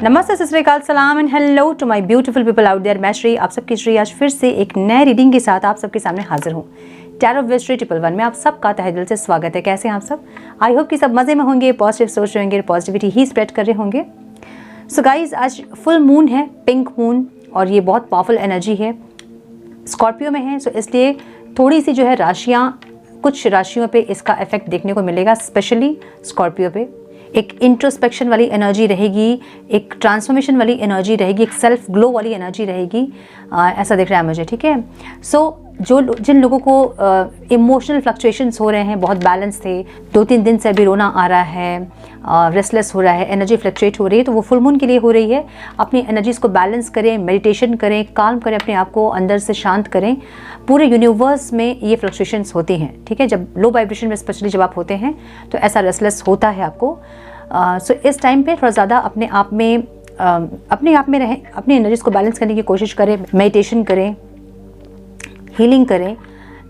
नमस्ते, सत श्री अकाल, सलाम and hello to my beautiful people out there. मैं श्री, आप सबकी श्री आज फिर से एक नए रीडिंग के साथ आप सबके सामने हाजिर हूँ। टैरो ऑफ विस्ट्री 111 में आप सबका तहे दिल से स्वागत है। कैसे हैं आप सब? आई होप कि सब मज़े में होंगे, पॉजिटिव सोच रहे होंगे, पॉजिटिविटी ही स्प्रेड कर रहे होंगे। सो गाइज, आज फुल मून है, पिंक मून, और ये बहुत पावरफुल एनर्जी है, स्कॉर्पियो में है। सो इसलिए थोड़ी सी जो है राशियाँ, कुछ राशियों पे इसका इफेक्ट देखने को मिलेगा, स्पेशली स्कॉर्पियो पे। एक इंट्रोस्पेक्शन वाली एनर्जी रहेगी, एक ट्रांसफॉर्मेशन वाली एनर्जी रहेगी, एक सेल्फ ग्लो वाली एनर्जी रहेगी, ऐसा दिख रहा है मुझे। ठीक है, सो जिन लोगों को इमोशनल फ्लक्चुएशंस हो रहे हैं, बहुत बैलेंस थे, 2-3 दिन से अभी रोना आ रहा है, रेस्टलेस हो रहा है, एनर्जी फ्लक्चुएट हो रही है, तो वो फुल मून के लिए हो रही है। अपनी एनर्जीज को बैलेंस करें, मेडिटेशन करें, काम करें, अपने आप को अंदर से शांत करें। पूरे यूनिवर्स में ये फ्लक्चुएशंस होती हैं। ठीक है, जब लो वाइब्रेशन में स्पेशली जब आप होते हैं तो ऐसा रेस्टलेस होता है आपको। सो इस टाइम पे थोड़ा ज़्यादा अपने आप में रहें, अपनी एनर्जीज को बैलेंस करने की कोशिश करें, मेडिटेशन करें, हीलिंग करें,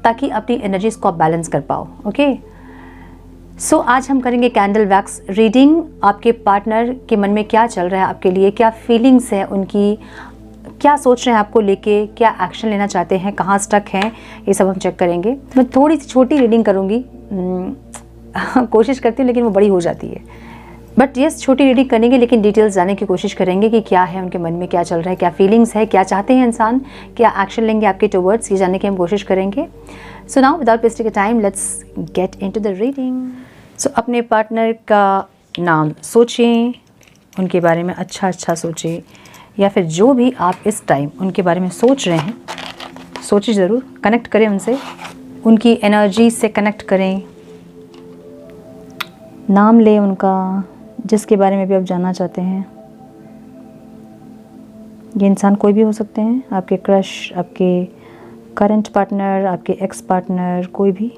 ताकि अपनी एनर्जीज को आप बैलेंस कर पाओ। ओके, सो आज हम करेंगे कैंडल वैक्स रीडिंग। आपके पार्टनर के मन में क्या चल रहा है आपके लिए, क्या फीलिंग्स है उनकी, क्या सोच रहे हैं आपको लेके, क्या एक्शन लेना चाहते हैं, कहाँ स्टक हैं, ये सब हम चेक करेंगे। मैं थोड़ी सी छोटी रीडिंग करूँगी, कोशिश करती हूँ लेकिन वो बड़ी हो जाती है। बट यस, छोटी रीडिंग करेंगे लेकिन डिटेल्स जानने की कोशिश करेंगे कि क्या है उनके मन में, क्या चल रहा है, क्या फीलिंग्स है, क्या चाहते हैं इंसान, क्या एक्शन लेंगे आपके टुवर्ड्स, ये जानने की हम कोशिश करेंगे। So now without wasting time let's get into the reading. So अपने पार्टनर का नाम सोचें, उनके बारे में अच्छा सोचें, या फिर जो भी आप इस टाइम उनके बारे में सोच रहे हैं, सोचिए ज़रूर, कनेक्ट करें उनसे, उनकी एनर्जी से कनेक्ट करें। नाम लें उनका, जिसके बारे में भी आप जानना चाहते हैं। ये इंसान कोई भी हो सकते हैं, आपके क्रश, आपके करंट पार्टनर, आपके एक्स पार्टनर, कोई भी।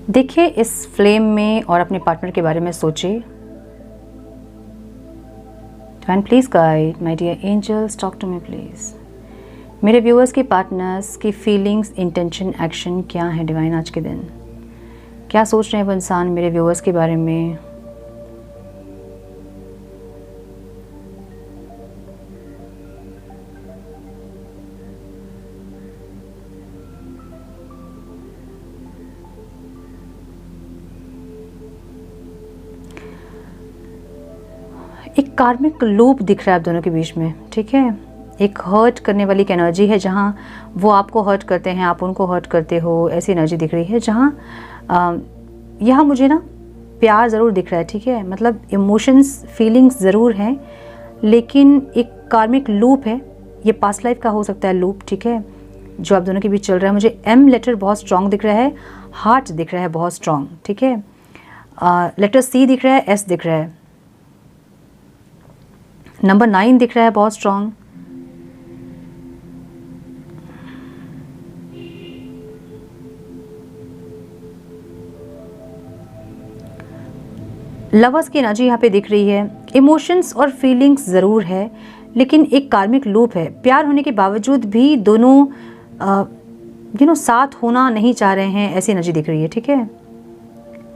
देखिए इस फ्लेम में और अपने पार्टनर के बारे में सोचिए। Divine please guide my dear angels, talk to me please. मेरे व्यूअर्स के पार्टनर्स की फीलिंग्स, इंटेंशन, एक्शन क्या है डिवाइन आज के दिन? क्या सोच रहे हैं वो इंसान मेरे व्यूअर्स के बारे में? एक कार्मिक लूप दिख रहा है आप दोनों के बीच में। ठीक है, एक हर्ट करने वाली एक एनर्जी है, जहाँ वो आपको हर्ट करते हैं, आप उनको हर्ट करते हो, ऐसी एनर्जी दिख रही है। जहाँ यहाँ मुझे ना प्यार ज़रूर दिख रहा है। ठीक है, मतलब इमोशंस, फीलिंग्स ज़रूर हैं, लेकिन एक कार्मिक लूप है, ये पास्ट लाइफ का हो सकता है लूप। ठीक है, जो आप दोनों के बीच चल रहा है। मुझे एम लेटर बहुत स्ट्रॉन्ग दिख रहा है, हार्ट दिख रहा है बहुत स्ट्रॉन्ग। ठीक है, लेटर सी दिख रहा है, एस दिख रहा है, नंबर 9 दिख रहा है बहुत स्ट्रॉन्ग। लवर्स की एनर्जी यहाँ पे दिख रही है। इमोशंस और फीलिंग्स ज़रूर है, लेकिन एक कार्मिक लूप है। प्यार होने के बावजूद भी दोनों साथ होना नहीं चाह रहे हैं, ऐसी एनर्जी दिख रही है। ठीक है,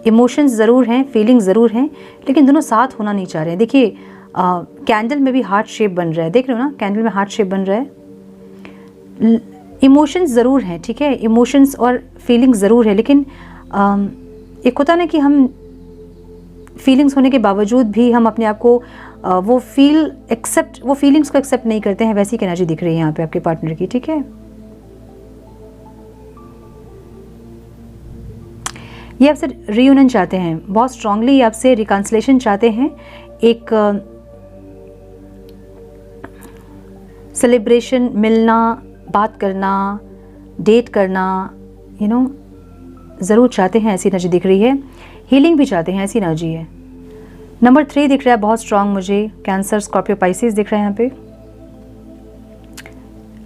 इमोशंस ज़रूर हैं, फीलिंग्स ज़रूर हैं, लेकिन दोनों साथ होना नहीं चाह रहे हैं। देखिए कैंडल में भी हार्ट शेप बन रहा है, देख रहे हो ना, कैंडल में हार्ट शेप बन रहा है। इमोशंस ज़रूर हैं, ठीक है, इमोशंस और फीलिंग्स ज़रूर है, लेकिन एक होता ना कि हम फीलिंग्स होने के बावजूद भी हम अपने आप को वो फीलिंग्स को एक्सेप्ट नहीं करते हैं, वैसी की एनर्जी दिख रही है यहाँ पे आपके पार्टनर की। ठीक है, ये आपसे रीयूनियन चाहते हैं, बहुत स्ट्रांगली ये आपसे रिकन्सिलेशन चाहते हैं, एक सेलिब्रेशन, मिलना, बात करना, डेट करना, ज़रूर चाहते हैं, ऐसी एनर्जी दिख रही है। हीलिंग भी चाहते हैं, ऐसी एनर्जी है। नंबर 3 दिख रहा है बहुत स्ट्रांग मुझे, कैंसर, स्कॉर्पियो, पाइसेस दिख रहा है यहाँ पे।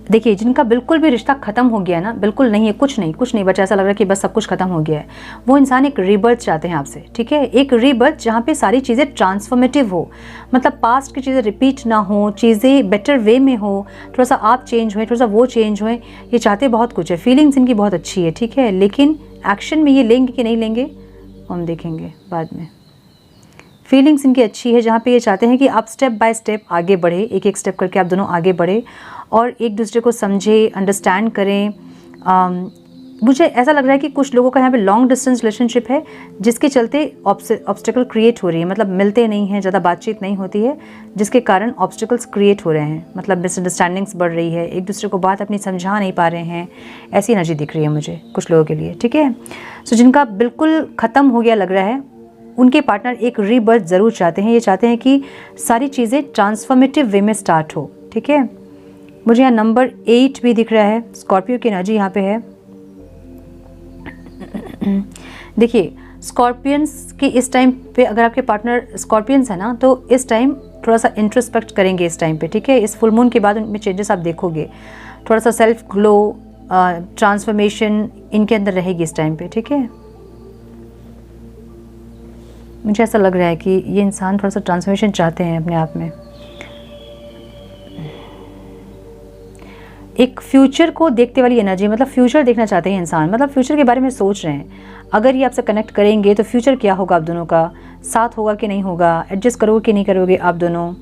देखिए जिनका बिल्कुल भी रिश्ता ख़त्म हो गया है ना, बिल्कुल नहीं है, कुछ नहीं बचा, ऐसा लग रहा है कि बस सब कुछ ख़त्म हो गया है, वो इंसान एक रीबर्थ चाहते हैं आपसे, ठीक है। एक रीबर्थ जहाँ पे सारी चीज़ें ट्रांसफॉर्मेटिव हो, मतलब पास्ट की चीज़ें रिपीट ना हो, चीज़ें बेटर वे में हो, थोड़ा सा आप चेंज हुए, थोड़ा सा वो चेंज हुए, ये चाहते बहुत कुछ है। फीलिंग्स इनकी बहुत अच्छी है, ठीक है, लेकिन एक्शन में ये लेंगे कि नहीं लेंगे हम देखेंगे बाद में। फीलिंग्स इनकी अच्छी है जहाँ पे ये चाहते हैं कि आप स्टेप बाय स्टेप आगे बढ़े, एक एक स्टेप करके आप दोनों आगे बढ़े और एक दूसरे को समझे, अंडरस्टैंड करें। मुझे ऐसा लग रहा है कि कुछ लोगों का यहाँ पे लॉन्ग डिस्टेंस रिलेशनशिप है जिसके चलते ऑब्स्टिकल क्रिएट हो रही है, मतलब मिलते नहीं हैं, ज़्यादा बातचीत नहीं होती है, जिसके कारण ऑब्स्टिकल्स क्रिएट हो रहे हैं, मतलब मिसअंडरस्टैंडिंग्स बढ़ रही है, एक दूसरे को बात अपनी समझा नहीं पा रहे हैं, ऐसी एनर्जी दिख रही है मुझे कुछ लोगों के लिए, ठीक है। सो जिनका बिल्कुल ख़त्म हो गया लग रहा है, उनके पार्टनर एक रीबर्थ ज़रूर चाहते हैं। ये चाहते हैं कि सारी चीज़ें ट्रांसफॉर्मेटिव वे में स्टार्ट हो, ठीक है। मुझे यहाँ नंबर 8 भी दिख रहा है, स्कॉर्पियो की एनर्जी यहाँ पे है। देखिए स्कॉर्पियंस की इस टाइम पे अगर आपके पार्टनर स्कॉर्पियंस है ना, तो इस टाइम थोड़ा सा इंट्रोस्पेक्ट करेंगे इस टाइम पे, ठीक है। इस फुल मून के बाद उनमें चेंजेस आप देखोगे, थोड़ा सा सेल्फ ग्लो, ट्रांसफॉर्मेशन इनके अंदर रहेगी इस टाइम पे, ठीक है। मुझे ऐसा लग रहा है कि ये इंसान थोड़ा सा ट्रांसफॉर्मेशन चाहते हैं अपने आप में, एक फ्यूचर को देखते वाली एनर्जी, मतलब फ्यूचर देखना चाहते हैं इंसान, मतलब फ्यूचर के बारे में सोच रहे हैं। अगर ये आपसे कनेक्ट करेंगे तो फ्यूचर क्या होगा, आप दोनों का साथ होगा कि नहीं होगा, एडजस्ट करोगे कि नहीं करोगे आप दोनों,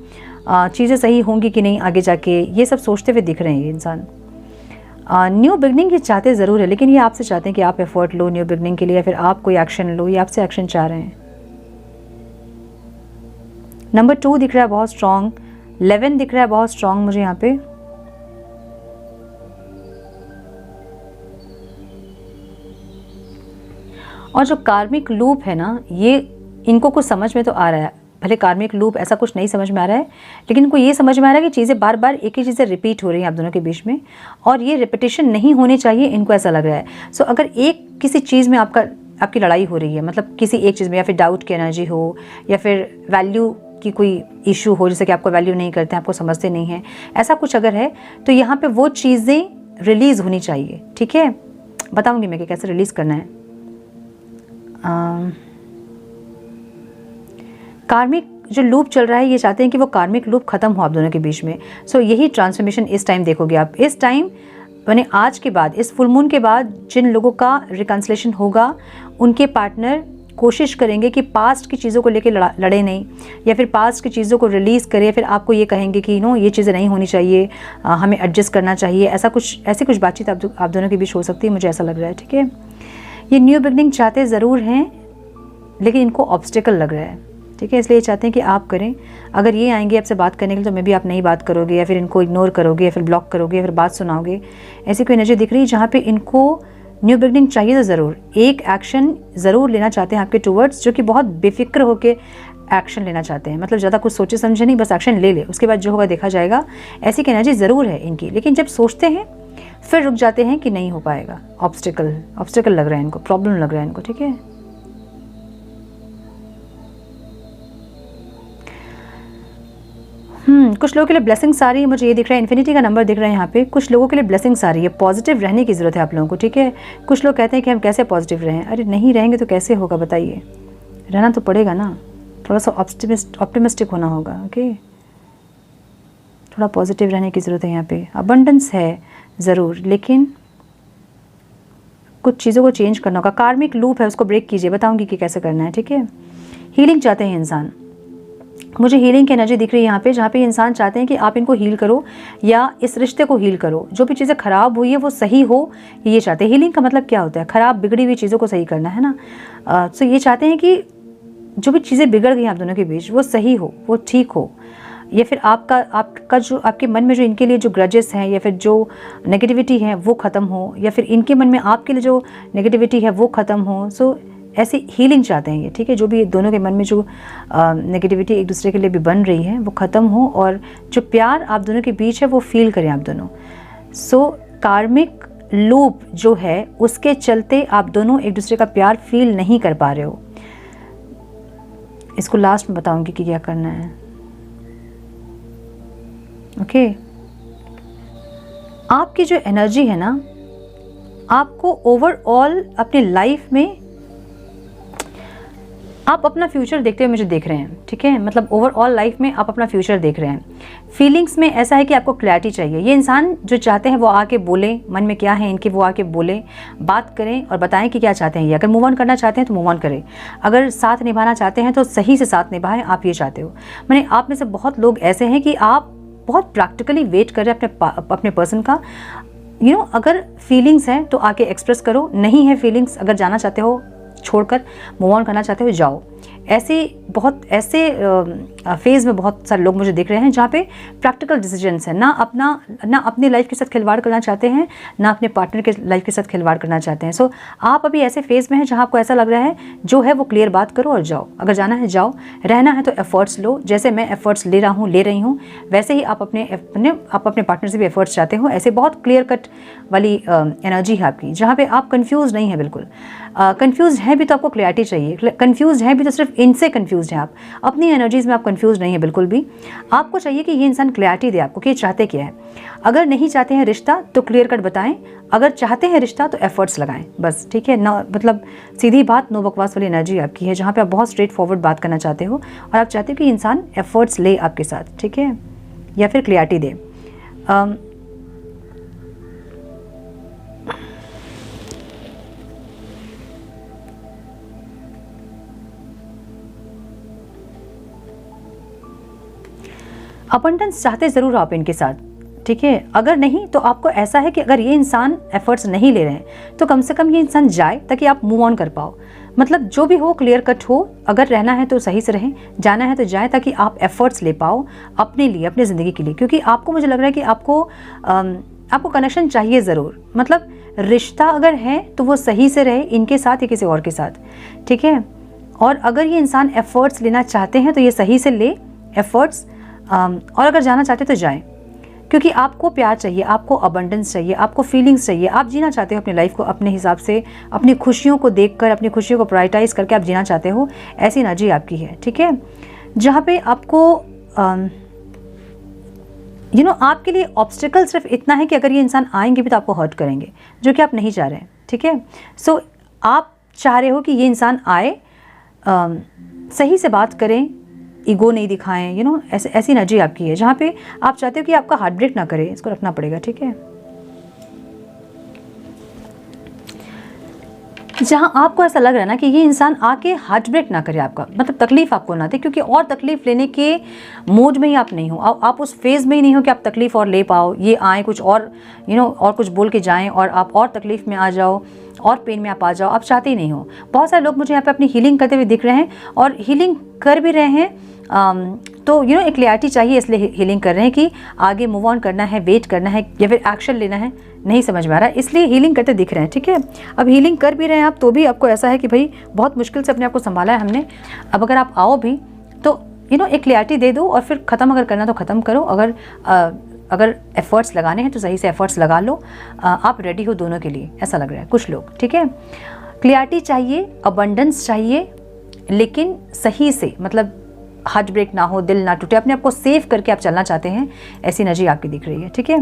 चीज़ें सही होंगी कि नहीं आगे जाके, ये सब सोचते हुए दिख रहे हैं ये इंसान। न्यू बिगनिंग ये चाहते ज़रूर है, लेकिन ये आपसे चाहते हैं कि आप एफर्ट लो न्यू बिगनिंग के लिए, या फिर आप कोई एक्शन लो, ये आपसे एक्शन चाह रहे हैं। नंबर 2 दिख रहा है बहुत स्ट्रॉन्ग, 11 दिख रहा है बहुत स्ट्रॉन्ग मुझे यहाँ पे। और जो कार्मिक लूप है ना, ये इनको कुछ समझ में तो आ रहा है, भले कार्मिक लूप ऐसा कुछ नहीं समझ में आ रहा है, लेकिन इनको ये समझ में आ रहा है कि चीज़ें बार बार एक ही चीज़ें रिपीट हो रही हैं आप दोनों के बीच में, और ये रिपीटिशन नहीं होनी चाहिए, इनको ऐसा लग रहा है। सो अगर एक किसी चीज़ में आपकी लड़ाई हो रही है, मतलब किसी एक चीज़ में, या फिर डाउट की एनर्जी हो, या फिर वैल्यू की कोई इशू हो, जैसे कि आपको वैल्यू नहीं करते हैं, आपको समझते नहीं हैं, ऐसा कुछ अगर है तो यहाँ पे वो चीज़ें रिलीज़ होनी चाहिए, ठीक है। बताऊँगी मैं कि कैसे रिलीज़ करना है। कार्मिक जो लूप चल रहा है, ये चाहते हैं कि वो कार्मिक लूप खत्म हो आप दोनों के बीच में। सो यही ट्रांसफॉर्मेशन इस टाइम देखोगे आप। इस टाइम यानी आज के बाद, इस फुल मून के बाद जिन लोगों का रिकन्सिलेशन होगा, उनके पार्टनर कोशिश करेंगे कि पास्ट की चीज़ों को लेके लड़े नहीं, या फिर पास्ट की चीज़ों को रिलीज़ करें, फिर आपको ये कहेंगे कि नो ये चीज़ें नहीं होनी चाहिए, हमें एडजस्ट करना चाहिए, ऐसी कुछ बातचीत आप दोनों के बीच हो सकती है, मुझे ऐसा लग रहा है, ठीक है। ये न्यू बिगनिंग चाहते ज़रूर हैं, लेकिन इनको ऑब्स्टिकल लग रहा है, ठीक है, इसलिए चाहते हैं कि आप करें। अगर ये आएंगे आपसे बात करने के लिए, तो मे भी आप नहीं बात करोगे, या फिर इनको इग्नोर करोगे, या फिर ब्लॉक करोगे, या फिर बात सुनाओगे। ऐसी कोई एनर्जी दिख रही है जहाँ पे इनको न्यू बिगनिंग चाहिए तो ज़रूर एक एक्शन ज़रूर लेना चाहते हैं आपके टूवर्ड्स, जो कि बहुत बेफिक्र होकर एक्शन लेना चाहते हैं, मतलब ज़्यादा कुछ सोचे समझे नहीं, बस एक्शन ले ले, उसके बाद जो होगा देखा जाएगा। ऐसी एनर्जी ज़रूर है इनकी, लेकिन जब सोचते हैं फिर रुक जाते हैं कि नहीं हो पाएगा, ऑब्स्टिकल लग रहा है इनको, प्रॉब्लम लग रहा है इनको, ठीक है। कुछ लोगों के लिए ब्लेसिंग्स आ रही है, मुझे ये दिख रहा है, इन्फिनिटी का नंबर दिख रहा है यहाँ पे। कुछ लोगों के लिए ब्लेसिंग्स आ रही है, पॉजिटिव रहने की ज़रूरत है आप लोगों को, ठीक है। कुछ लोग कहते हैं कि हम कैसे पॉजिटिव रहें, अरे नहीं रहेंगे तो कैसे होगा बताइए, रहना तो पड़ेगा ना, थोड़ा सा ऑप्टिमिस्टिक होना होगा, ओके। थोड़ा पॉजिटिव रहने की ज़रूरत है यहाँ पे। अबंडेंस है ज़रूर, लेकिन कुछ चीज़ों को चेंज करना होगा। कार्मिक लूप है, उसको ब्रेक कीजिए, बताऊँगी कि कैसे करना है, ठीक है। हीलिंग चाहते हैं इंसान, मुझे हीलिंग की एनर्जी दिख रही है यहाँ पे, जहाँ पे इंसान चाहते हैं कि आप इनको हील करो या इस रिश्ते को हील करो, जो भी चीज़ें ख़राब हुई है वो सही हो, ये चाहते हैं। हीलिंग का मतलब क्या होता है, ख़राब बिगड़ी हुई चीज़ों को सही करना, है ना। सो ये चाहते हैं कि जो भी चीज़ें बिगड़ गई आप दोनों के बीच वो सही हो, वो ठीक हो, या फिर आपका जो आपके मन में जो इनके लिए जो ग्रजेस हैं, या फिर जो नेगेटिविटी है वो ख़त्म हो, या फिर इनके मन में आपके लिए जो नेगेटिविटी है वो ख़त्म हो। सो ऐसी हीलिंग चाहते हैं ये, ठीक है। जो भी दोनों के मन में जो नेगेटिविटी एक दूसरे के लिए भी बन रही है वो ख़त्म हो, और जो प्यार आप दोनों के बीच है वो फील करें आप दोनों। सो कार्मिक लूप जो है उसके चलते आप दोनों एक दूसरे का प्यार फील नहीं कर पा रहे हो। इसको लास्ट में बताऊंगी कि क्या करना है, ओके। आपकी जो एनर्जी है ना, आपको ओवरऑल अपनी लाइफ में आप अपना फ्यूचर देखते हुए मुझे देख रहे हैं, ठीक है। मतलब ओवरऑल लाइफ में आप अपना फ्यूचर देख रहे हैं। फीलिंग्स में ऐसा है कि आपको क्लैरिटी चाहिए। ये इंसान जो चाहते हैं वो आके बोले, मन में क्या है इनके, वो आके बोले, बात करें और बताएं कि क्या चाहते हैं ये। अगर मूव ऑन करना चाहते हैं तो मूव ऑन करें, अगर साथ निभाना चाहते हैं तो सही से साथ निभाएं। आप ये चाहते हो, मैंने आप में से बहुत लोग ऐसे हैं कि आप बहुत प्रैक्टिकली वेट कर रहे हैं अपने पर्सन का। अगर फीलिंग्स हैं तो आके एक्सप्रेस करो, नहीं है फीलिंग्स, अगर जाना चाहते हो छोड़कर मूव ऑन करना चाहते हो जाओ। ऐसे फेज़ में बहुत सारे लोग मुझे दिख रहे हैं जहाँ पे प्रैक्टिकल डिसीजंस हैं, ना अपनी लाइफ के साथ खिलवाड़ करना चाहते हैं, ना अपने पार्टनर के लाइफ के साथ खिलवाड़ करना चाहते हैं। सो आप अभी ऐसे फेज़ में हैं जहाँ आपको ऐसा लग रहा है जो है वो क्लियर बात करो और जाओ। अगर जाना है जाओ, रहना है तो एफर्ट्स लो। जैसे मैं एफर्ट्स ले रही हूँ वैसे ही आप अपने पार्टनर से भी एफर्ट्स चाहते हो। ऐसे बहुत क्लियर कट वाली एनर्जी है आपकी, जहाँ पे आप कंफ्यूज नहीं है बिल्कुल। कंफ्यूज है भी तो आपको क्लैरिटी चाहिए, कंफ्यूज है भी तो सिर्फ इनसे कंफ्यूज है आप, अपनी एनर्जीज में आप कंफ्यूज नहीं है बिल्कुल भी। आपको चाहिए कि ये इंसान क्लैरिटी दे आपको कि ये चाहते क्या है। अगर नहीं चाहते हैं रिश्ता तो क्लियर कट बताएं, अगर चाहते हैं रिश्ता तो एफर्ट्स लगाएं बस, ठीक है ना। मतलब सीधी बात, नो बकवास वाली एनर्जी आपकी है, जहाँ पे आप बहुत स्ट्रेट फॉरवर्ड बात करना चाहते हो और आप चाहते हो कि इंसान एफर्ट्स ले आपके साथ, ठीक है, या फिर क्लैरिटी दे। अबंडेंस चाहते ज़रूर आप इनके साथ, ठीक है। अगर नहीं तो आपको ऐसा है कि अगर ये इंसान एफर्ट्स नहीं ले रहे हैं तो कम से कम ये इंसान जाए ताकि आप मूव ऑन कर पाओ। मतलब जो भी हो क्लियर कट हो, अगर रहना है तो सही से रहें, जाना है तो जाए ताकि आप एफर्ट्स ले पाओ अपने लिए, अपनी ज़िंदगी के लिए। क्योंकि आपको, मुझे लग रहा है कि आपको कनेक्शन चाहिए ज़रूर। मतलब रिश्ता अगर है तो वो सही से रहे इनके साथ या किसी और के साथ, ठीक है। और अगर ये इंसान एफर्ट्स लेना चाहते हैं तो ये सही से ले एफर्ट्स, और अगर जाना चाहते तो जाएं। क्योंकि आपको प्यार चाहिए, आपको अबंडेंस चाहिए, आपको फीलिंग्स चाहिए। आप जीना चाहते हो अपनी लाइफ को अपने हिसाब से, अपनी खुशियों को देखकर, अपनी खुशियों को प्रायोरिटाइज करके आप जीना चाहते हो। ऐसी एनर्जी आपकी है, ठीक है। जहाँ पे आपको आपके लिए ऑब्स्टिकल सिर्फ इतना है कि अगर ये इंसान आएंगे भी तो आपको हर्ट करेंगे, जो कि आप नहीं चाह रहे हैं, ठीक है। सो आप चाह रहे हो कि ये इंसान आए, सही से बात करें, ईगो नहीं दिखाएं, ऐसी एनर्जी आपकी है जहाँ पे आप चाहते हो कि आपका हार्ट ब्रेक ना करे। इसको रखना पड़ेगा, ठीक है। जहाँ आपको ऐसा लग रहा है ना कि ये इंसान आके हार्ट ब्रेक ना करे आपका, मतलब तकलीफ आपको ना दे, क्योंकि और तकलीफ लेने के मूड में ही आप नहीं हो, आप उस फेज़ में ही नहीं हो कि आप तकलीफ और ले पाओ। ये आए कुछ और और कुछ बोल के जाएं और आप और तकलीफ में आ जाओ और पेन में आप आ जाओ, आप चाहते ही नहीं हो। बहुत सारे लोग मुझे यहाँ पे अपनी हीलिंग करते हुए दिख रहे हैं और हीलिंग कर भी रहे हैं। तो एक क्लैरिटी चाहिए, इसलिए हीलिंग कर रहे हैं कि आगे मूव ऑन करना है, वेट करना है या फिर एक्शन लेना है, नहीं समझ में आ रहा है, इसलिए हीलिंग करते दिख रहे हैं, ठीक है। अब हीलिंग कर भी रहे हैं आप तो भी आपको ऐसा है कि भाई बहुत मुश्किल से अपने आप को संभाला है हमने। अब अगर आप आओ भी तो एक क्लैरिटी दे दो और फिर ख़त्म अगर करना तो ख़त्म करो। अगर एफर्ट्स लगाने हैं तो सही से एफर्ट्स लगा लो। आप रेडी हो दोनों के लिए, ऐसा लग रहा है कुछ लोग, ठीक है। क्लैरिटी चाहिए, अबंडेंस चाहिए, लेकिन सही से, मतलब हार्ट ब्रेक ना हो, दिल ना टूटे, अपने आप को सेव करके आप चलना चाहते हैं। ऐसी एनर्जी आपकी दिख रही है, ठीक है।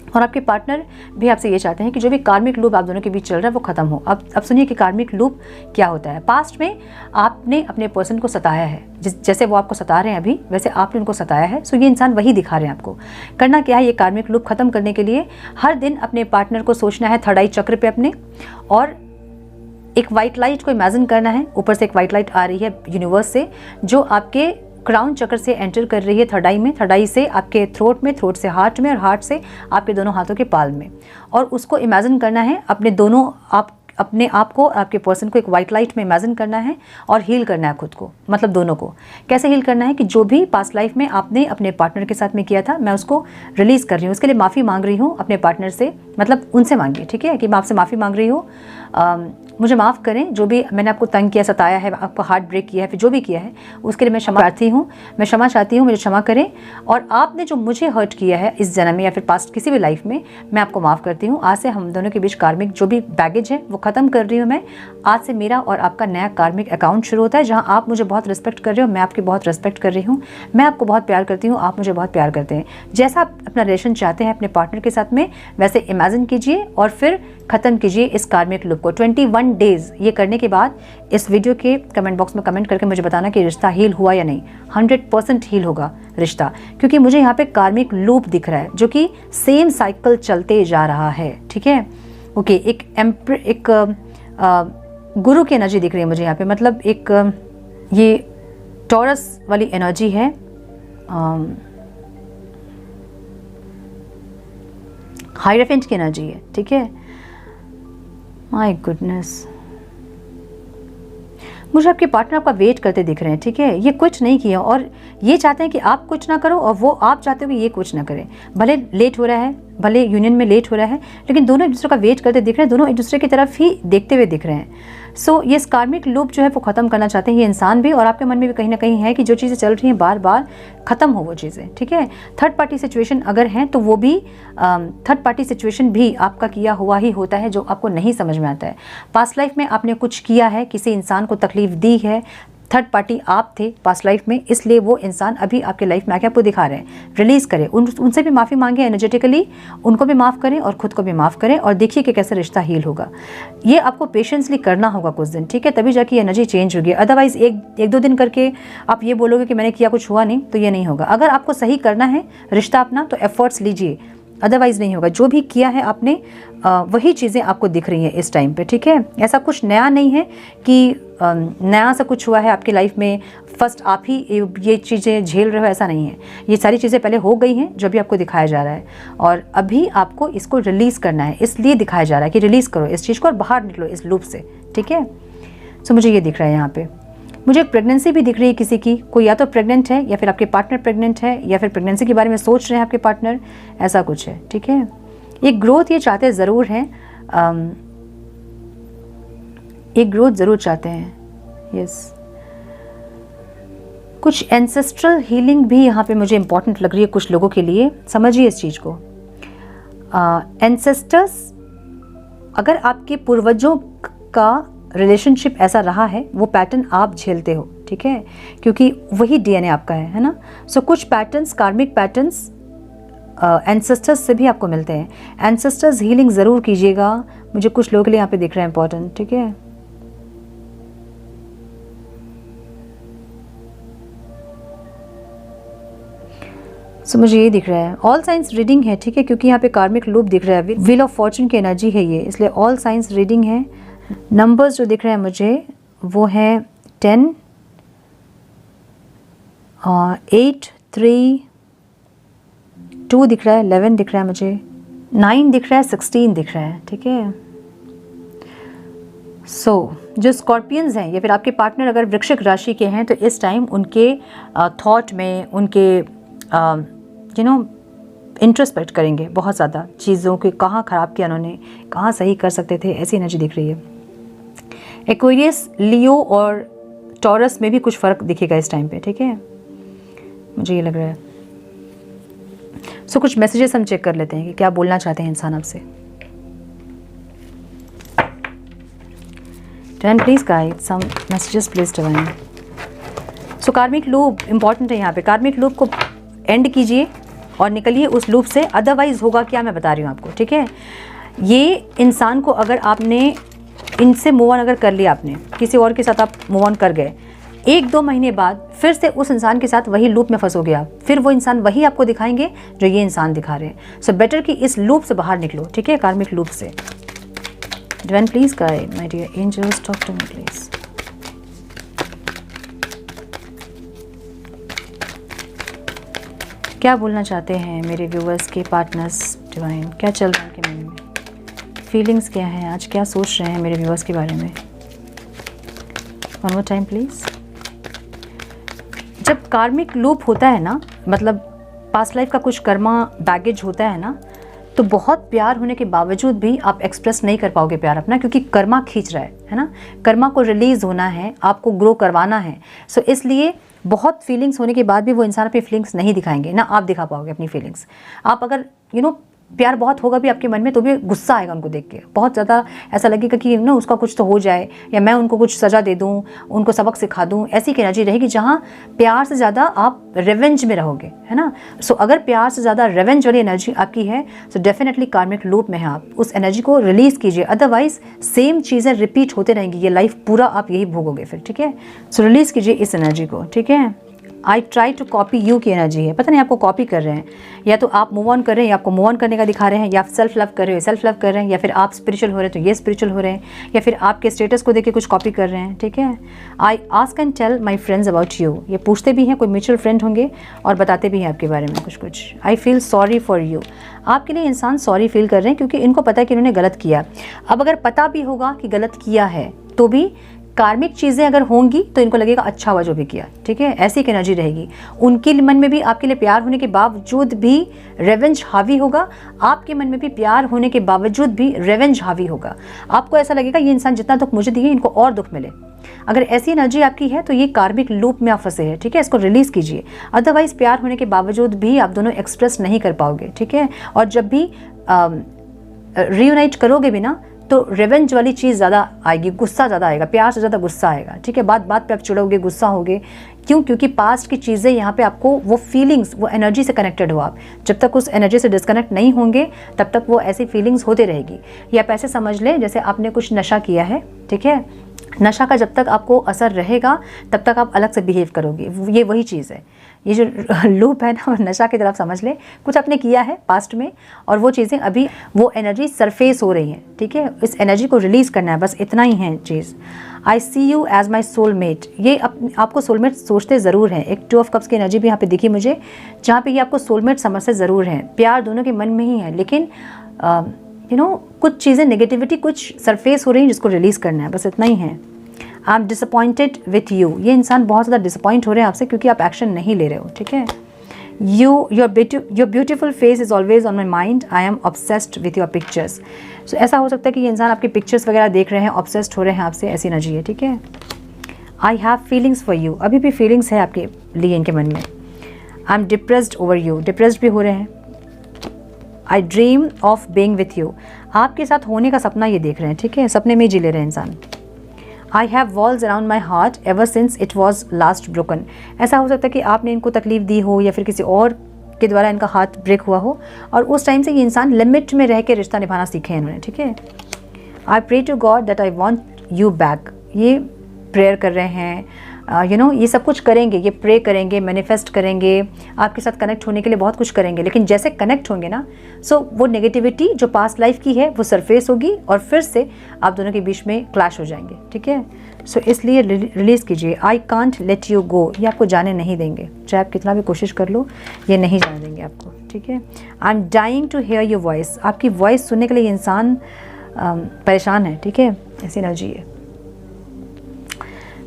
और आपके पार्टनर भी आपसे ये चाहते हैं कि जो भी कार्मिक लूप आप दोनों के बीच चल रहा है वो खत्म हो। अब सुनिए कि कार्मिक लूप क्या होता है। पास्ट में आपने अपने पर्सन को सताया है, जैसे वो आपको सता रहे हैं अभी, वैसे आपने उनको सताया है। सो ये इंसान वही दिखा रहे हैं आपको। करना क्या है, ये कार्मिक लूप खत्म करने के लिए हर दिन अपने पार्टनर को सोचना है थर्ड आई चक्र पे अपने, और एक वाइट लाइट को इमेजिन करना है। ऊपर से एक वाइट लाइट आ रही है यूनिवर्स से, जो आपके क्राउन चक्र से एंटर कर रही है थर्ड आई में, थर्ड आई से आपके थ्रोट में, थ्रोट से हार्ट में, और हार्ट से आपके दोनों हाथों के पाल में। और उसको इमेजिन करना है अपने आप को, आपके पर्सन को एक वाइट लाइट में इमेजिन करना है और हील करना है खुद को, मतलब दोनों को। कैसे हील करना है कि जो भी पास्ट लाइफ में आपने अपने पार्टनर के साथ में किया था, मैं उसको रिलीज़ कर रही हूँ। उसके लिए माफ़ी मांग रही हूँ अपने पार्टनर से, मतलब उनसे मांगिए, ठीक है, कि मैं आपसे माफ़ी मांग रही हूँ। मुझे माफ़ करें, जो भी मैंने आपको तंग किया, सताया है, आपको हार्ट ब्रेक किया है, फिर जो भी किया है उसके लिए मैं क्षमा चाहती हूँ। मैं क्षमा चाहती हूँ, मुझे क्षमा करें। और आपने जो मुझे हर्ट किया है इस जन्म में या फिर पास्ट किसी भी लाइफ में, मैं आपको माफ़ करती हूँ। आज से हम दोनों के बीच कार्मिक जो भी बैगेज है वो ख़त्म कर रही हूँ मैं। आज से मेरा और आपका नया कार्मिक अकाउंट शुरू होता है, जहाँ आप मुझे बहुत रिस्पेक्ट कर रहे हो, मैं आपकी बहुत रिस्पेक्ट कर रही हूँ। मैं आपको बहुत प्यार करती हूँ, आप मुझे बहुत प्यार करते हैं। जैसा आप अपना रिलेशन चाहते हैं अपने पार्टनर के साथ में, वैसे इमेजिन कीजिए और फिर ख़त्म कीजिए इस कार्मिक लूप को। 21 डेज़ ये करने के बाद इस वीडियो के कमेंट बॉक्स में कमेंट करके मुझे बताना कि रिश्ता हील हुआ या नहीं। 100% हील होगा रिश्ता, क्योंकि मुझे यहाँ पे कार्मिक लूप दिख रहा है जो कि सेम साइकिल चलते जा रहा है। ठीक है, ओके। एक गुरु की एनर्जी दिख रही है मुझे यहाँ पे, मतलब एक ये टॉरस वाली एनर्जी है। हाइरेफेंट की एनर्जी है। ठीक है, माय गुडनेस, मुझे आपके पार्टनर आपका वेट करते दिख रहे हैं। ठीक है, ये कुछ नहीं किया और ये चाहते हैं कि आप कुछ ना करो और वो आप चाहते हो कि ये कुछ ना करें। भले लेट हो रहा है, भले यूनियन में लेट हो रहा है, लेकिन दोनों एक दूसरे का वेट करते दिख रहे हैं, दोनों एक दूसरे की तरफ ही देखते हुए दिख रहे हैं। सो ये कार्मिक लूप जो है वो ख़त्म करना चाहते हैं ये इंसान भी, और आपके मन में भी कहीं ना कहीं है कि जो चीज़ें चल रही हैं बार बार ख़त्म हो वो चीज़ें। ठीक है, थर्ड पार्टी सिचुएशन अगर हैं तो वो भी थर्ड पार्टी सिचुएशन भी आपका किया हुआ ही होता है, जो आपको नहीं समझ में आता है। पास्ट लाइफ में आपने कुछ किया है, किसी इंसान को तकलीफ दी है, थर्ड पार्टी आप थे पास्ट लाइफ में, इसलिए वो इंसान अभी आपके लाइफ में आके आपको दिखा रहे हैं। रिलीज़ करें, उनसे भी माफ़ी मांगे एनर्जेटिकली, उनको भी माफ़ करें और ख़ुद को भी माफ़ करें, और देखिए कि कैसे रिश्ता हील होगा। ये आपको पेशेंसली करना होगा कुछ दिन। ठीक है, तभी जाके एनर्जी चेंज होगी। अदरवाइज़ एक दो दिन करके आप ये बोलोगे कि मैंने किया कुछ हुआ नहीं, तो ये नहीं होगा। अगर आपको सही करना है रिश्ता अपना तो एफर्ट्स लीजिए, अदरवाइज़ नहीं होगा। जो भी किया है आपने वही चीज़ें आपको दिख रही हैं इस टाइम पे। ठीक है, ऐसा कुछ नया नहीं है कि नया सा कुछ हुआ है आपकी लाइफ में, फर्स्ट आप ही ये चीज़ें झेल रहे हो, ऐसा नहीं है। ये सारी चीज़ें पहले हो गई हैं जो भी आपको दिखाया जा रहा है, और अभी आपको इसको रिलीज़ करना है, इसलिए दिखाया जा रहा है कि रिलीज़ करो इस चीज़ को और बाहर निकलो इस लूप से। ठीक है, सो मुझे ये दिख रहा है यहाँ पे। मुझे एक प्रेगनेंसी भी दिख रही है किसी की, कोई या तो प्रेग्नेंट है या फिर आपके पार्टनर प्रेग्नेंट है या फिर प्रेगनेंसी के बारे में सोच रहे हैं आपके पार्टनर, ऐसा कुछ है। ठीक है, एक ग्रोथ ये चाहते ज़रूर हैं, एक ग्रोथ ज़रूर चाहते हैं। यस, कुछ एंसेस्ट्रल हीलिंग भी यहाँ पे मुझे इम्पॉर्टेंट लग रही है कुछ लोगों के लिए। समझिए इस चीज़ को। एंसेस्टर्स, अगर आपके पूर्वजों का रिलेशनशिप ऐसा रहा है, वो पैटर्न आप झेलते हो। ठीक है, क्योंकि वही डीएनए आपका है ना। सो कुछ पैटर्न्स, कार्मिक पैटर्न्स एंसेस्टर्स से भी आपको मिलते हैं। एंसेस्टर्स हीलिंग ज़रूर कीजिएगा, मुझे कुछ लोगों के लिए यहाँ पे दिख रहा है इंपॉर्टेंट। ठीक है, सो मुझे ये दिख रहा है ऑल साइंस रीडिंग है। ठीक है, क्योंकि यहाँ पे कार्मिक लूप दिख रहा है, व्हील ऑफ फॉर्चून की एनर्जी है ये, इसलिए ऑल साइंस रीडिंग है। नंबर्स जो दिख रहे हैं मुझे वो है 10, 8, 3, 2 दिख रहा है, 11 दिख रहा है मुझे, 9 दिख रहा है, 16 दिख रहा है। ठीक है, सो जो स्कॉर्पियंस हैं या फिर आपके पार्टनर अगर वृश्चिक राशि के हैं, तो इस टाइम उनके थॉट में, उनके इंट्रोस्पेक्ट करेंगे बहुत ज़्यादा चीज़ों के, कहाँ ख़राब किया उन्होंने, कहाँ सही कर सकते थे, ऐसी एनर्जी दिख रही है। एक्वेरियस, लियो और टॉरस में भी कुछ फ़र्क दिखेगा इस टाइम पे। ठीक है, मुझे ये लग रहा है। सो कुछ मैसेजेस हम चेक कर लेते हैं कि क्या बोलना चाहते हैं इंसान आपसे। Divine please guide some messages please divine. So karmic loop important है यहाँ पे। कार्मिक लूप को एंड कीजिए और निकलिए उस लूप से, अदरवाइज होगा क्या मैं बता रही हूँ आपको। ठीक है, ये इंसान को अगर आपने इनसे मूव ऑन अगर कर लिया, आपने किसी और के साथ आप मूव ऑन कर गए, 1-2 महीने बाद फिर से उस इंसान के साथ वही लूप में फंसोगे आप, फिर वो इंसान वही आपको दिखाएंगे जो ये इंसान दिखा रहे हैं। सो बेटर कि इस लूप से बाहर निकलो। ठीक है, कार्मिक लूप से। Divine please guide my dear angels, talk to me please. क्या बोलना चाहते हैं मेरे व्यूअर्स के पार्टनर्स डिवाइन, क्या चल रहा है उनके मन में, फीलिंग्स क्या हैं आज, क्या सोच रहे हैं मेरे व्यूअर्स के बारे में। One more time please. जब कार्मिक लूप होता है ना, मतलब पास्ट लाइफ का कुछ कर्मा बैगेज होता है ना, तो बहुत प्यार होने के बावजूद भी आप एक्सप्रेस नहीं कर पाओगे प्यार अपना, क्योंकि कर्मा खींच रहा है ना। कर्मा को रिलीज़ होना है, आपको ग्रो करवाना है। सो इसलिए बहुत फीलिंग्स होने के बाद भी वो इंसान अपनी फीलिंग्स नहीं दिखाएंगे, ना आप दिखा पाओगे अपनी फीलिंग्स। आप अगर प्यार बहुत होगा भी आपके मन में, तो भी गुस्सा आएगा उनको देख के, बहुत ज़्यादा ऐसा लगेगा कि उसका कुछ तो हो जाए, या मैं उनको कुछ सज़ा दे दूँ, उनको सबक सिखा दूँ। ऐसी की एनर्जी रहेगी जहाँ प्यार से ज़्यादा आप रिवेंज में रहोगे, है ना। सो अगर प्यार से ज़्यादा रिवेंज वाली एनर्जी आपकी है, तो डेफिनेटली कार्मिक लूप में है आप। उस एनर्जी को रिलीज़ कीजिए, अदरवाइज सेम चीज़ें रिपीट होते रहेंगी, ये लाइफ पूरा आप यही भोगोगे फिर, ठीक है। सो रिलीज़ कीजिए इस एनर्जी को, ठीक है। I try to copy you की एनर्जी है, पता नहीं आपको कॉपी कर रहे हैं, या तो आप मूव ऑन कर रहे हैं, या आपको मूव ऑन करने का दिखा रहे हैं, या सेल्फ लव कर रहे हो, सेल्फ लव कर रहे हैं, या फिर आप स्पिरिचुअल हो रहे हैं तो ये स्पिरिचुअल हो रहे हैं, या फिर आपके स्टेटस को देख के कुछ कॉपी कर रहे हैं, ठीक है। I ask and tell my friends about you, ये पूछते भी हैं, कोई म्यूचुअल फ्रेंड होंगे और बताते भी हैं आपके बारे में कुछ। I feel sorry for you, आपके लिए इंसान सॉरी फील कर रहे हैं, क्योंकि इनको पता है कि इन्होंने गलत किया। अब अगर पता भी होगा कि गलत किया है, तो भी कार्मिक चीज़ें अगर होंगी तो इनको लगेगा अच्छा हुआ जो भी किया, ठीक है। ऐसी एक एनर्जी रहेगी। उनके मन में भी आपके लिए प्यार होने के बावजूद भी रेवेंज हावी होगा, आपके मन में भी प्यार होने के बावजूद भी रेवेंज हावी होगा। आपको ऐसा लगेगा ये इंसान जितना दुख मुझे दिए, इनको और दुख मिले। अगर ऐसी एनर्जी आपकी है तो ये कार्मिक लूप में आप फंसे हैं, ठीक है। इसको रिलीज़ कीजिए, अदरवाइज प्यार होने के बावजूद भी आप दोनों एक्सप्रेस नहीं कर पाओगे, ठीक है। और जब भी रीयूनाइट करोगे भी ना, तो रिवेंज वाली चीज़ ज़्यादा आएगी, गुस्सा ज़्यादा आएगा, प्यार से ज़्यादा गुस्सा आएगा, ठीक है। बात बात पे आप चिढ़ोगे, गुस्सा होगे, क्यों? क्योंकि पास्ट की चीज़ें यहाँ पे आपको वो फीलिंग्स, वो एनर्जी से कनेक्टेड हो आप। जब तक उस एनर्जी से डिस्कनेक्ट नहीं होंगे, तब तक वो ऐसी फीलिंग्स होते रहेगी। या आप ऐसे समझ लें जैसे आपने कुछ नशा किया है, ठीक है। नशा का जब तक आपको असर रहेगा, तब तक आप अलग से बिहेव करोगे। ये वही चीज़ है, ये जो लूप है ना, नशा की तरफ समझ ले। कुछ आपने किया है पास्ट में, और वो चीज़ें अभी वो एनर्जी सरफेस हो रही हैं, ठीक है। इस एनर्जी को रिलीज़ करना है, बस इतना ही है चीज़। आई सी यू एज माई सोलमेट, ये आपको सोलमेट सोचते ज़रूर हैं। एक 2 ऑफ कप्स की एनर्जी भी यहाँ पे दिखी मुझे, जहाँ पे ये आपको सोलमेट समझते ज़रूर हैं। प्यार दोनों के मन में ही है, लेकिन कुछ चीज़ें नेगेटिविटी कुछ सरफेस हो रही हैं जिसको रिलीज़ करना है, बस इतना ही है। I am disappointed with you, ये इंसान बहुत ज़्यादा डिसअपॉइंट हो रहे हैं आपसे, क्योंकि आप एक्शन नहीं ले रहे हो, ठीक है। Your beautiful face is always on my mind, I am obsessed with your pictures. So ऐसा हो सकता है कि ये इंसान आपकी पिक्चर्स वगैरह देख रहे हैं, ऑब्सेस्ड हो रहे हैं आपसे, ऐसी एनर्जी है, ठीक है। I have feelings for you, अभी भी फीलिंग्स है आपके लिए इनके मन में। I am depressed over you, depressed भी हो रहे हैं। आई dream of being with you, आपके साथ होने का सपना ये देख रहे हैं, ठीक है। सपने में ही जी ले रहे हैं इंसान। I have walls around my heart ever since it was last broken, ऐसा हो सकता है कि आपने इनको तकलीफ दी हो, या फिर किसी और के द्वारा इनका हाथ ब्रेक हुआ हो, और उस टाइम से ये इंसान लिमिट में रह के रिश्ता निभाना सीखे हैं इन्होंने, ठीक है। I pray to God that I want you back, ये प्रेयर कर रहे हैं, ये सब कुछ करेंगे, ये प्रे करेंगे, मैनिफेस्ट करेंगे, आपके साथ कनेक्ट होने के लिए बहुत कुछ करेंगे। लेकिन जैसे कनेक्ट होंगे ना, सो वो नेगेटिविटी जो पास्ट लाइफ की है वो सरफेस होगी, और फिर से आप दोनों के बीच में क्लैश हो जाएंगे, ठीक है। सो इसलिए रिलीज़ कीजिए। I can't let you go, ये आपको जाने नहीं देंगे, चाहे आप कितना भी कोशिश कर लो, ये नहीं जाने देंगे आपको, ठीक है। I am dying to hear your voice, आपकी वॉइस सुनने के लिए इंसान परेशान है, ठीक है। ऐसी एनर्जी है।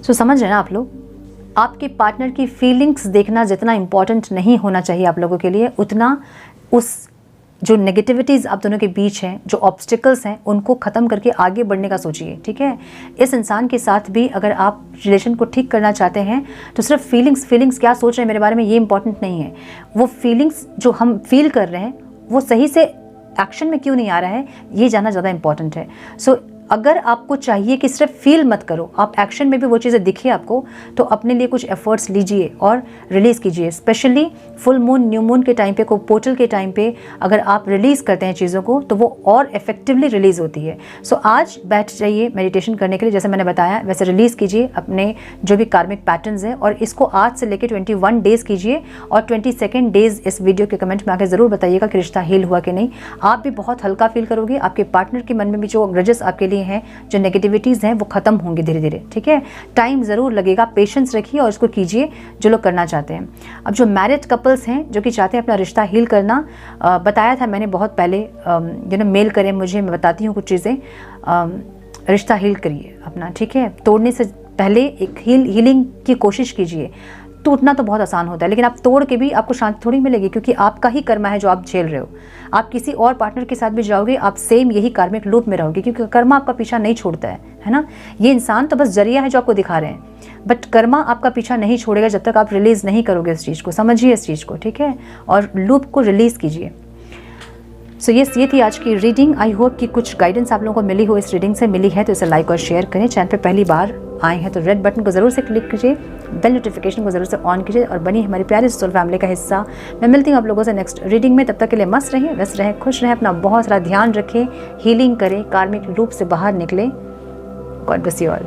सो समझ रहे हैं ना आप लोग, आपके पार्टनर की फीलिंग्स देखना जितना इम्पॉर्टेंट नहीं होना चाहिए आप लोगों के लिए, उतना उस जो नेगेटिविटीज़ आप दोनों के बीच हैं, जो ऑब्स्टिकल्स हैं, उनको ख़त्म करके आगे बढ़ने का सोचिए, ठीक है। इस इंसान के साथ भी अगर आप रिलेशन को ठीक करना चाहते हैं, तो सिर्फ फीलिंग्स क्या सोच रहे हैं मेरे बारे में, ये इंपॉर्टेंट नहीं है। वो फीलिंग्स जो हम फील कर रहे हैं, वो सही से एक्शन में क्यों नहीं आ रहा है, ये जानना ज़्यादा इंपॉर्टेंट है। सो अगर आपको चाहिए कि सिर्फ फील मत करो, आप एक्शन में भी वो चीज़ें दिखे आपको, तो अपने लिए कुछ एफर्ट्स लीजिए और रिलीज़ कीजिए। Specially full moon, new moon के टाइम पे, को पोर्टल के टाइम पे अगर आप रिलीज़ करते हैं चीज़ों को, तो वो और इफेक्टिवली रिलीज़ होती है। सो आज बैठ जाइए मेडिटेशन करने के लिए, जैसे मैंने बताया वैसे रिलीज़ कीजिए अपने जो भी कार्मिक पैटर्न्स हैं, और इसको आज से लेकर 21 डेज़ कीजिए, और 22nd डेज़ इस वीडियो के कमेंट में आकर ज़रूर बताइएगा कि रिश्ता हील हुआ कि नहीं। आप भी बहुत हल्का फील करोगे, आपके पार्टनर के मन में भी जो ग्रजेस आपके लिए हैं, जो नेगेटिविटीज़ हैं, वो ख़त्म होंगे धीरे धीरे, ठीक है। टाइम ज़रूर लगेगा, पेशेंस रखिए और इसको कीजिए जो लोग करना चाहते हैं। अब जो मैरिड कपल्स हैं जो कि चाहते हैं अपना रिश्ता हील करना, बताया था मैंने बहुत पहले, मेल करें मुझे, मैं बताती हूँ कुछ चीज़ें। रिश्ता हील करिए अपना, ठीक है। तोड़ने से पहले एक हीलिंग की कोशिश कीजिए। टूटना तो बहुत आसान होता है, लेकिन आप तोड़ के भी आपको शांति थोड़ी मिलेगी, क्योंकि आपका ही कर्मा है जो आप झेल रहे हो। आप किसी और पार्टनर के साथ भी जाओगे, आप सेम यही कार्मिक लूप में रहोगे, क्योंकि कर्मा आपका पीछा नहीं छोड़ता है ना। ये इंसान तो बस जरिया है जो आपको दिखा रहे हैं, बट कर्मा आपका पीछा नहीं छोड़ेगा जब तक आप रिलीज़ नहीं करोगे इस चीज़ को। समझिए इस चीज़ को, ठीक है, और लूप को रिलीज़ कीजिए। सो यस, ये थी आज की रीडिंग। आई होप कि कुछ गाइडेंस आप लोगों को मिली हो, इस रीडिंग से मिली है तो इसे लाइक और शेयर करें। चैनल पे पहली बार आए हैं तो रेड बटन को ज़रूर से क्लिक कीजिए, बेल नोटिफिकेशन को ज़रूर से ऑन कीजिए और बनी हमारी प्यारी सोल फैमिली का हिस्सा। मैं मिलती हूँ आप लोगों से नेक्स्ट रीडिंग में। तब तक के लिए मस्त रहें, व्यस्त रहें, खुश रहें, अपना बहुत सारा ध्यान रखें, हीलिंग करें, कार्मिक लूप से बाहर निकलें। God bless you all.